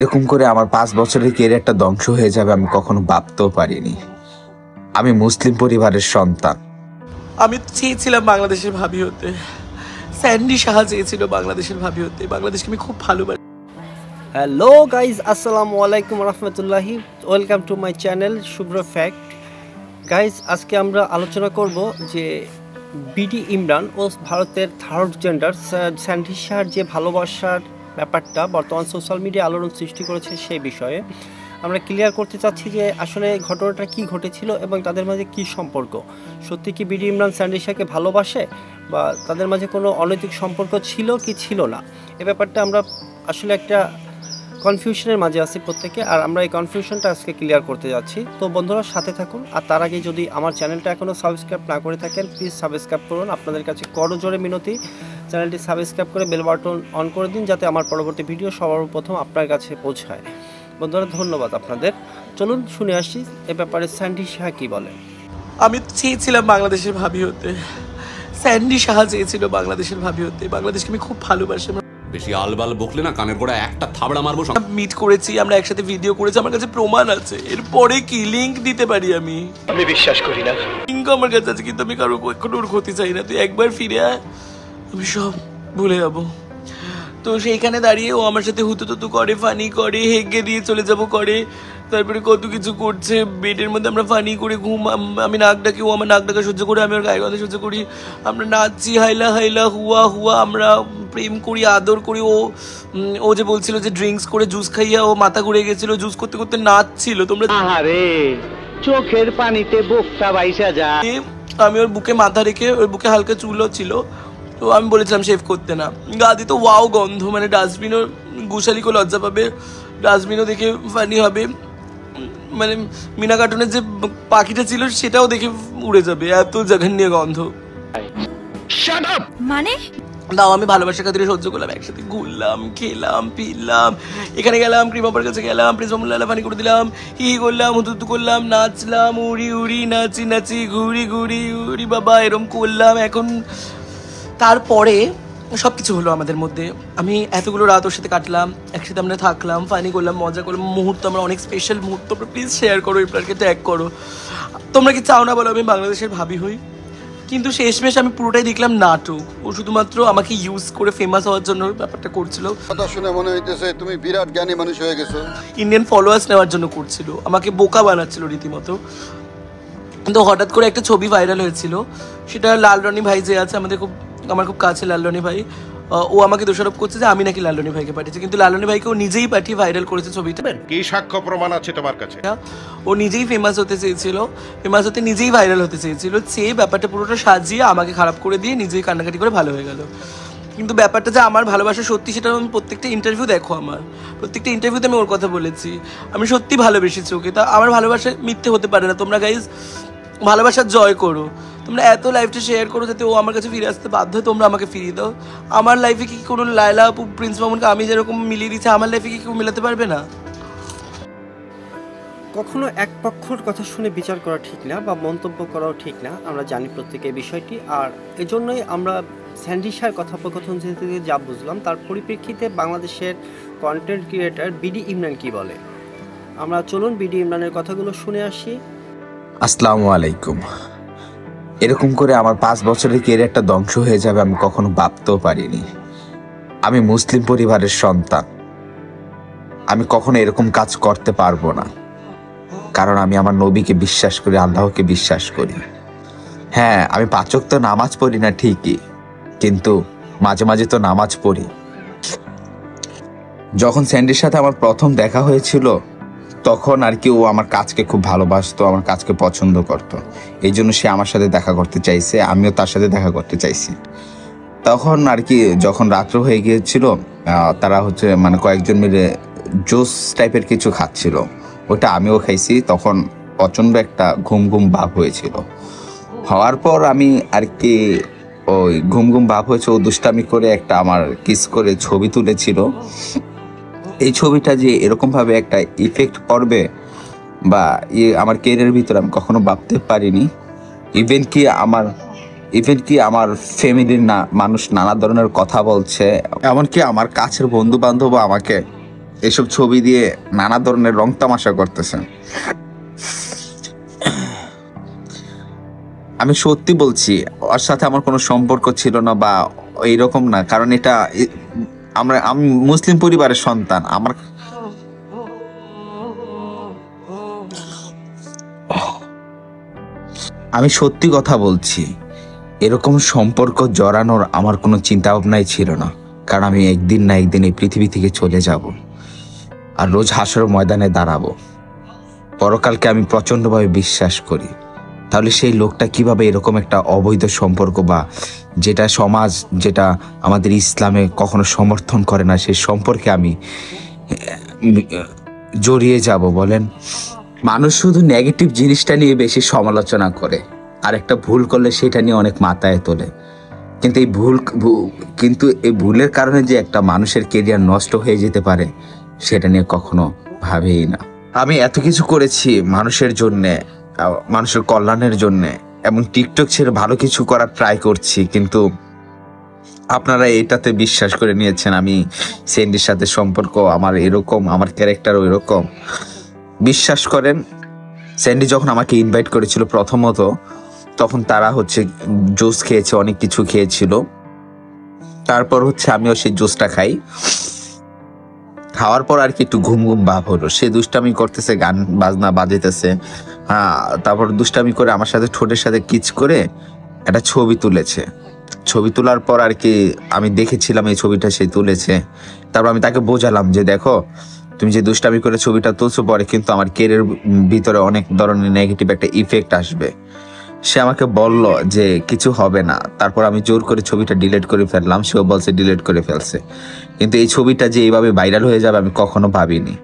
এরকম করে আমার 5 বছরের ক্যারিয়ারটা ধ্বংস হয়ে যাবে আমি কখনো ভাবতেও পারিনি। আমি মুসলিম পরিবারের সন্তান। আমি চেয়েছিলাম বাংলাদেশের ভাবি হতে। স্যান্ডি সাহা চেয়েছিল বাংলাদেশের ভাবি হতে। বাংলাদেশকে আমি খুব ভালোবাসি। হ্যালো গাইজ, আসসালামু আলাইকুম রহমতুল্লাহি। Welcome to my channel Shubhra fact. Guys, আজকে আমরা আলোচনা করব যে বিডি ইমরান ও ভারতের থার্ড জেন্ডার স্যান্ডি সাহার যে ভালোবাসার ব্যাপারটা বর্তমান সোশ্যাল মিডিয়া আলোড়ন সৃষ্টি করেছে সেই বিষয়ে আমরা ক্লিয়ার করতে চাচ্ছি যে আসলে ঘটনাটা কি ঘটেছিল এবং তাদের মাঝে কি সম্পর্ক। সত্যি কি বিডি ইমরান স্যান্ডি সাহাকে ভালোবাসে বা তাদের মাঝে কোনো অনৈতিক সম্পর্ক ছিল কি ছিল না, এ ব্যাপারটা আমরা আসলে একটা কনফিউশনের মাঝে আছি প্রত্যেকে, আর আমরা এই কনফিউশনটা আজকে ক্লিয়ার করতে যাচ্ছি। তো বন্ধুরা সাথে থাকুন, আর তার আগে যদি আমার চ্যানেলটা এখনও সাবস্ক্রাইব না করে থাকেন প্লিজ সাবস্ক্রাইব করুন। আপনাদের কাছে করজোরে মিনতি, চ্যানেলটি সাবস্ক্রাইব করে বেল বাটন অন করে দিন যাতে আমার পরবর্তী ভিডিও সবার প্রথম আপনার কাছে পৌঁছায়। বন্ধুরা ধন্যবাদ আপনাদের। চলুন শুনে আসি এ ব্যাপারে স্যান্ডি সাহা কী বলে। আমি চেয়েছিলাম বাংলাদেশের ভাবি হতে। স্যান্ডি সাহা চেয়েছিল বাংলাদেশের ভাবি হতে। বাংলাদেশকে আমি খুব ভালোবাসি। বেশি আলবাল বকলে না কানের গোড়া একটা থাবড়া মারবো। মিট করেছি, আমরা একসাথে ভিডিও করেছি, আমার কাছে প্রমাণ আছে। এরপরে কি লিংক দিতে পারি আমি বিশ্বাস করি না। লিংক আমার কাছে আছে, কিন্তু আমি কারো কোনো ক্ষতি চাই না। তুই একবার ফিরে আয়, আমি সব ভুলে যাবো। তো সেইখানে দাঁড়িয়ে ও আমার সাথে হুতুতুতু করে, ফানি করে, হেগে দিয়ে চলে যাব করে, তারপরে কত কিছু করছে। বেডের মধ্যে আমরা ফানি করে ঘুম, আমি নাক ডাকি, ও আমার নাক ডাকা সহ্য করে, আমি ওর গায়ে গন্ধ সহ্য করি। আমরা নাচছি, হাইলা হাইলা হুয়া হুয়া, আমরা প্রেম করি, আদর করি। ও যে বলছিল যে ড্রিঙ্কস করে জুস খাইয়া ও মাথা ঘুরে গেছিল, জুস করতে করতে নাচছিল। তোমরা আরে চোখের পানিতে বোকটা বাইসা যায়। আমি ওর বুকে মাথা রেখে, ওর বুকে হালকা চুলও ছিল, তো আমি বলেছিলাম শেভ করতে না। গা দিত ওয়াও গন্ধ, মানে ডাস্টবিনও গুশালিকেও লজ্জা পাবে, ডাস্টবিনও দেখে ফানি হবে, মানে মিনা কার্টুনের যে পাখিটা ছিল সেটাও দেখে উড়ে যাবে, এত জঘন্য গন্ধ। মানে দাও, আমি ভালোবাসার খাতিরে সহ্য করলাম। একসাথে ঘুরলাম, খেলাম, পিলাম, এখানে গেলাম, ক্রিমাপার কাছে গেলাম, প্রিন্সিপাল পানি করে দিলাম, হি করলাম, হুতুতু করলাম, নাচলাম, উড়ি উড়ি, নাচি নাচি, ঘুরি ঘুরি, উড়ি বাবা, এরম করলাম। এখন তারপরে সব কিছু হলো আমাদের মধ্যে। আমি এতগুলো রাত ওর সাথে কাটলাম, একসাথে আমরা থাকলাম, ফানি করলাম, মজা করলাম, মুহূর্ত, আমরা অনেক স্পেশাল মুহূর্ত। তোমরা প্লিজ শেয়ার করো, এরপরকে ট্যাগ করো। তোমরা কি চাও না বলো আমি বাংলাদেশের ভাবি হই? কিন্তু শেষমেশ আমি পুরোটাই দেখলাম নাটক। ও শুধুমাত্র আমাকে ইউজ করে ফেমাস হওয়ার জন্য ব্যাপারটা করছিল। কথা শুনে মনে হইতেছে তুমি বিরাট জ্ঞানী মানুষ হয়ে গেছো। ইন্ডিয়ান ফলোয়ার্স নেওয়ার জন্য করছিল, আমাকে বোকা বানাচ্ছিল রীতিমতো। কিন্তু হঠাৎ করে একটা ছবি ভাইরাল হয়েছিল, সেটা লাল রনি ভাই যে আছে আমার খুব কাছে, লাল রনি ভাই, ও আমাকে দোষারোপ করছে যে আমি নাকি লাল রনি ভাইকে পাঠিয়েছি, কিন্তু লাল রনি ভাইকে ও নিজেই পাঠিয়ে ভাইরাল করেছে ছবিটা। কি সাক্ষ্য প্রমাণ আছে তোমার কাছে? ও নিজেই ফেমাস হতে চেয়েছিল, ফেমাস হতে নিজেই ভাইরাল হতে চেয়েছিল, সে ব্যাপারটা পুরোটা সাজিয়ে আমাকে খারাপ করে দিয়ে নিজেই কান্নাকাটি করে ভালো হয়ে গেল। কিন্তু ব্যাপারটা যে আমার ভালোবাসা সত্যি, সেটা আমি প্রত্যেকটা ইন্টারভিউ দেখো, আমার প্রত্যেকটা ইন্টারভিউতে আমি ওর কথা বলেছি। আমি সত্যি ভালোবেসেছি ওকে, তা আমার ভালোবাসা মিথ্যে হতে পারে না। তোমরা গাইজ ভালোবাসার জয় করো, তোমরা এত লাইফটা শেয়ার করো যাতে ও আমার কাছে ফিরে আসতে বাধ্য হয়। তোমরা আমাকে ফিরিয়ে দাও। আমার লাইফে কি কোনো লায়লা আপু, প্রিন্স মামুনকে আমি যেরকম মিলিয়ে দিচ্ছি, আমার লাইফে কি কেউ মিলাতে পারবে না? কখনো এক পক্ষর কথা শুনে বিচার করা ঠিক না বা মন্তব্য করাও ঠিক না, আমরা জানি প্রত্যেকে বিষয়টি। আর এজন্যই আমরা স্যান্ডি সাহার কথোপকথন থেকে যা বুঝলাম তার পরিপ্রেক্ষিতে বাংলাদেশের কন্টেন্ট ক্রিয়েটার বিডি ইমরান কি বলে, আমরা চলুন বিডি ইমরানের কথাগুলো শুনে আসি। আসসালামু আলাইকুম। এরকম করে আমার 5 বছরের ক্যারিয়ারটা ধ্বংস হয়ে যাবে আমি কখনো ভাবতেও পারিনি। আমি মুসলিম পরিবারের সন্তান। আমি কখনো এরকম কাজ করতে পারবো না, কারণ আমি আমার নবীকে বিশ্বাস করি, আল্লাহকে বিশ্বাস করি। হ্যাঁ, আমি 5 ওয়াক্ত নামাজ পড়ি না ঠিকই, কিন্তু মাঝে মাঝে তো নামাজ পড়ি। যখন স্যান্ডির সাথে আমার প্রথম দেখা হয়েছিল তখন আর কি ও আমার কাজকে খুব ভালোবাসতো, আমার কাজকে পছন্দ করত, এই জন্য সে আমার সাথে দেখা করতে চাইছে, আমিও তার সাথে দেখা করতে চাইছি। তখন আর কি যখন রাত্র হয়ে গিয়েছিল, তারা মানে কয়েকজন মিলে জুস টাইপের কিছু খাচ্ছিল, ওটা আমিও খাইছি। তখন প্রচণ্ড একটা ঘুম ঘুম ভাব হয়েছিল। হওয়ার পর আমি আর কি ওই ঘুম ঘুম ভাব হয়েছে, ও দুষ্টামি করে একটা আমার কিস করে ছবি তুলেছিল। এই ছবিটা যে এরকমভাবে একটা ইফেক্ট করবে বা আমার ক্যারিয়ারের ভিতরে আমি কখনো ভাবতে পারিনি। ইভেন কি আমার ফ্যামিলির মানুষ নানা ধরনের কথা বলছে, এমনকি আমার কাছের বন্ধু বান্ধব আমাকে এসব ছবি দিয়ে নানা ধরনের রং তামাশা করতেছেন। আমি সত্যি বলছি, ওর সাথে আমার কোনো সম্পর্ক ছিল না বা এইরকম না, কারণ এটা আমি মুসলিম পরিবারের সন্তান। আমি সত্যি কথা বলছি, এরকম সম্পর্ক জড়ানোর আমার কোনো চিন্তা ভাবনাই ছিল না, কারণ আমি একদিন না একদিন এই পৃথিবী থেকে চলে যাব আর রোজ হাসর ময়দানে দাঁড়াবো। পরকালকে আমি প্রচন্ডভাবে বিশ্বাস করি। তাহলে সেই লোকটা কিভাবে এরকম একটা অবৈধ সম্পর্ক বা যেটা সমাজ, যেটা আমাদের ইসলামে কখনো সমর্থন করে না, সেই সম্পর্কে আমি জড়িয়ে যাব বলেন? মানুষ শুধু নেগেটিভ জিনিসটা নিয়ে বেশি সমালোচনা করে, আর একটা ভুল করলে সেটা নিয়ে অনেক মাথায় তোলে। কিন্তু এই ভুলের কারণে যে একটা মানুষের কেরিয়ার নষ্ট হয়ে যেতে পারে, সেটা নিয়ে কখনো ভাবেই না। আমি এত কিছু করেছি মানুষের জন্যে, মানুষের কল্যাণের জন্যে, এবং টিকটক ছেড়ে ভালো কিছু করার ট্রাই করছি, কিন্তু আপনারা এটাতে বিশ্বাস করে নিয়েছেন আমি স্যান্ডির সাথে সম্পর্ক আমার এরকম, আমার ক্যারেক্টারও এরকম। বিশ্বাস করেন, স্যান্ডি যখন আমাকে ইনভাইট করেছিল প্রথমত, তখন তারা জুস খেয়েছে, অনেক কিছু খেয়েছিল। তারপর আমিও সেই জুসটা খাই। খাওয়ার পর আর কি একটু ঘুম ঘুম ভাব হলো। সে দুষ্টামি করতেছে, গান বাজনা বাজাইতেছে। তারপর দুষ্টামি করে আমার সাথে ঠোঁটের সাথে কিচ করে একটা ছবি তুলেছে। ছবি তোলার পর আর কি আমি দেখেছিলাম এই ছবিটা সে তুলেছে। তারপর আমি তাকে বোঝালাম যে দেখো, তুমি যে দুষ্টামি করে ছবিটা তুলছো, পরে কিন্তু আমার কেরিয়ার ভিতরে অনেক ধরনের নেগেটিভ একটা ইফেক্ট আসবে। সে আমাকে বলল যে কিছু হবে না। তারপর আমি জোর করে ছবিটা ডিলিট করে ফেললাম। সেও বলছে ডিলিট করে ফেলছে, কিন্তু এই ছবিটা যে এইভাবে ভাইরাল হয়ে যাবে আমি কখনো ভাবিনি।